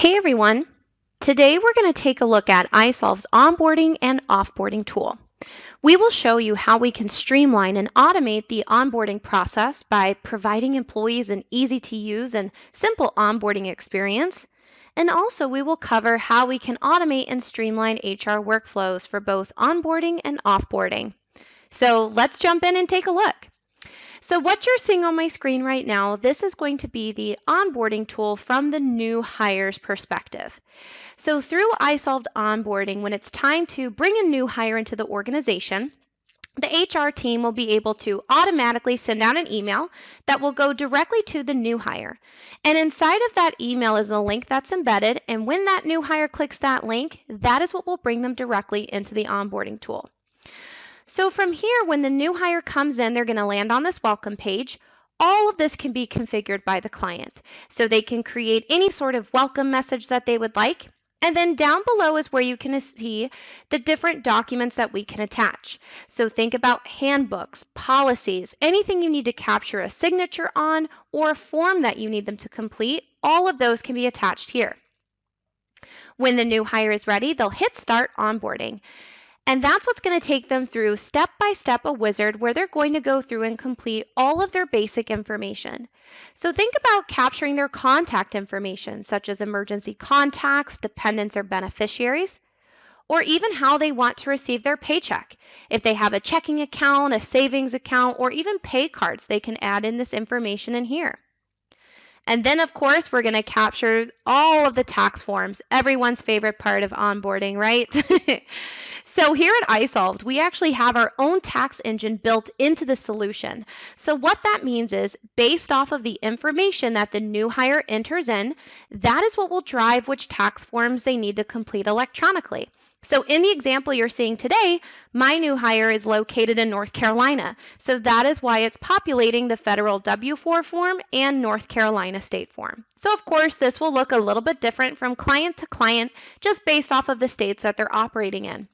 Hey everyone! Today we're going to take a look at isolved's onboarding and offboarding tool. We will show you how we can streamline and automate the onboarding process by providing employees an easy to use and simple onboarding experience. And also we will cover how we can automate and streamline HR workflows for both onboarding and offboarding. So let's jump in and take a look. So what you're seeing on my screen right now, this is going to be the onboarding tool from the new hires perspective. So through isolved onboarding, when it's time to bring a new hire into the organization, the HR team will be able to automatically send out an email that will go directly to the new hire. And inside of that email is a link that's embedded, and when that new hire clicks that link, that is what will bring them directly into the onboarding tool. So from here, when the new hire comes in, they're going to land on this welcome page. All of this can be configured by the client. So they can create any sort of welcome message that they would like. And then down below is where you can see the different documents that we can attach. So think about handbooks, policies, anything you need to capture a signature on or a form that you need them to complete. All of those can be attached here. When the new hire is ready, they'll hit start onboarding. And that's what's going to take them through step by step a wizard where they're going to go through and complete all of their basic information. So think about capturing their contact information, such as emergency contacts, dependents, or beneficiaries, or even how they want to receive their paycheck. If they have a checking account, a savings account, or even pay cards, they can add in this information in here. And then, of course, we're going to capture all of the tax forms, everyone's favorite part of onboarding, right? So here at isolved, we actually have our own tax engine built into the solution. So what that means is, based off of the information that the new hire enters in, that is what will drive which tax forms they need to complete electronically. So in the example you're seeing today, my new hire is located in North Carolina. So that is why it's populating the federal W-4 form and North Carolina state form. So of course, this will look a little bit different from client to client, just based off of the states that they're operating in.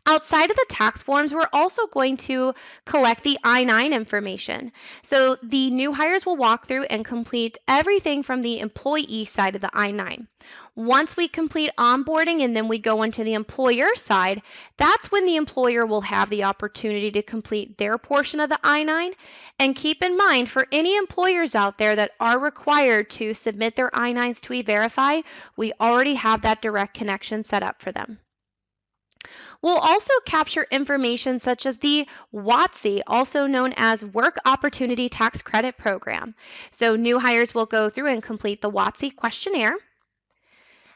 Outside of the tax forms, we're also going to collect the I-9 information. So the new hires will walk through and complete everything from the employee side of the I-9. Once we complete onboarding and then we go into the employer side, that's when the employer will have the opportunity to complete their portion of the I-9. And keep in mind, for any employers out there that are required to submit their I-9s to eVerify, we already have that direct connection set up for them. We'll also capture information such as the WOTC, also known as Work Opportunity Tax Credit Program. So new hires will go through and complete the WOTC questionnaire.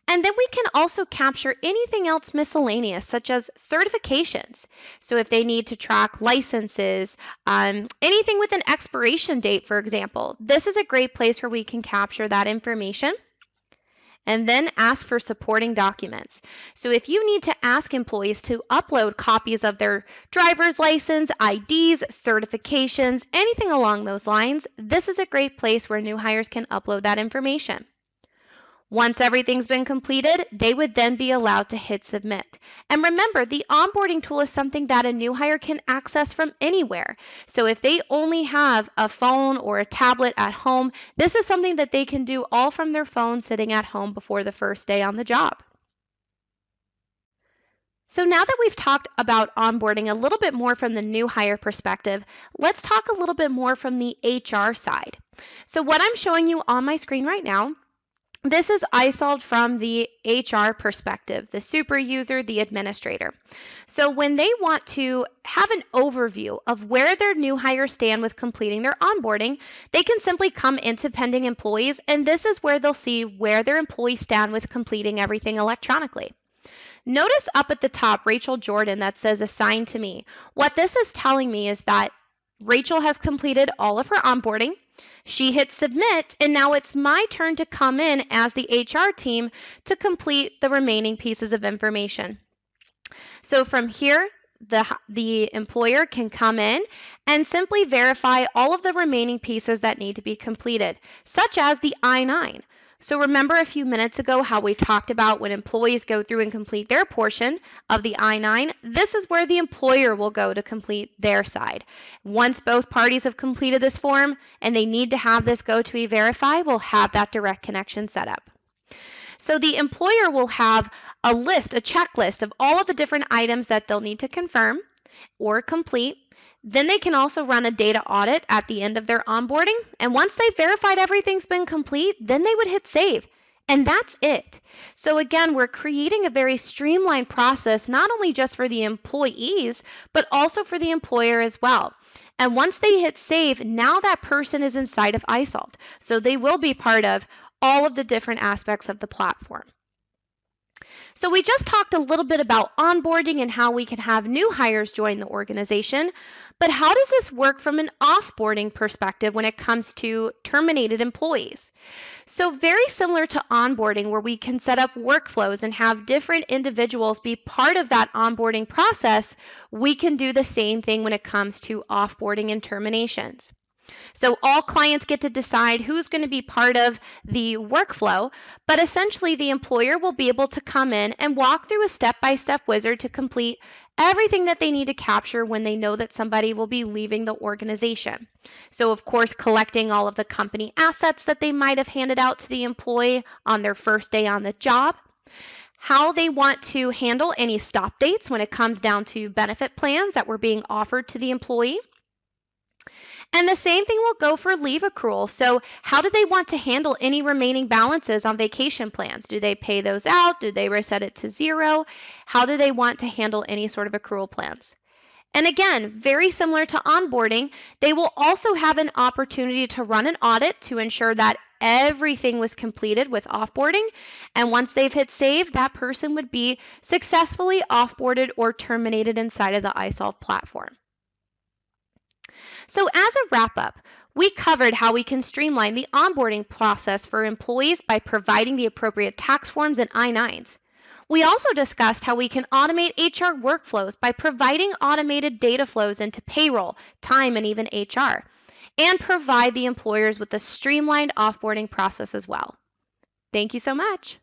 And then we can also capture anything else miscellaneous, such as certifications. So if they need to track licenses, anything with an expiration date, for example, this is a great place where we can capture that information. And then ask for supporting documents. So if you need to ask employees to upload copies of their driver's license, IDs, certifications, anything along those lines, this is a great place where new hires can upload that information. Once everything's been completed, they would then be allowed to hit submit. And remember, the onboarding tool is something that a new hire can access from anywhere. So if they only have a phone or a tablet at home, this is something that they can do all from their phone sitting at home before the first day on the job. So now that we've talked about onboarding a little bit more from the new hire perspective, let's talk a little bit more from the HR side. So what I'm showing you on my screen right now, this is isolved from the HR perspective, the super user, the administrator. So when they want to have an overview of where their new hires stand with completing their onboarding, they can simply come into pending employees, and this is where they'll see where their employees stand with completing everything electronically. Notice up at the top, Rachel Jordan, that says assigned to me. What this is telling me is that Rachel has completed all of her onboarding. She hit submit, and now it's my turn to come in as the HR team to complete the remaining pieces of information. So from here, the employer can come in and simply verify all of the remaining pieces that need to be completed, such as the I-9. So remember a few minutes ago how we talked about when employees go through and complete their portion of the I-9, this is where the employer will go to complete their side. Once both parties have completed this form and they need to have this go to eVerify, we'll have that direct connection set up. So the employer will have a list, a checklist of all of the different items that they'll need to confirm or complete. Then they can also run a data audit at the end of their onboarding. And once they've verified everything's been complete, then they would hit save. And that's it. So again, we're creating a very streamlined process, not only just for the employees, but also for the employer as well. And once they hit save, now that person is inside of iSolved. So they will be part of all of the different aspects of the platform. So we just talked a little bit about onboarding and how we can have new hires join the organization, but how does this work from an offboarding perspective when it comes to terminated employees? So very similar to onboarding, where we can set up workflows and have different individuals be part of that onboarding process, we can do the same thing when it comes to offboarding and terminations. So all clients get to decide who's going to be part of the workflow, but essentially the employer will be able to come in and walk through a step-by-step wizard to complete everything that they need to capture when they know that somebody will be leaving the organization. So of course, collecting all of the company assets that they might have handed out to the employee on their first day on the job, how they want to handle any stop dates when it comes down to benefit plans that were being offered to the employee. And the same thing will go for leave accrual. So how do they want to handle any remaining balances on vacation plans? Do they pay those out? Do they reset it to zero? How do they want to handle any sort of accrual plans? And again, very similar to onboarding, they will also have an opportunity to run an audit to ensure that everything was completed with offboarding. And once they've hit save, that person would be successfully offboarded or terminated inside of the iSolved platform. So as a wrap up, we covered how we can streamline the onboarding process for employees by providing the appropriate tax forms and I-9s. We also discussed how we can automate HR workflows by providing automated data flows into payroll, time, and even HR, and provide the employers with a streamlined offboarding process as well. Thank you so much.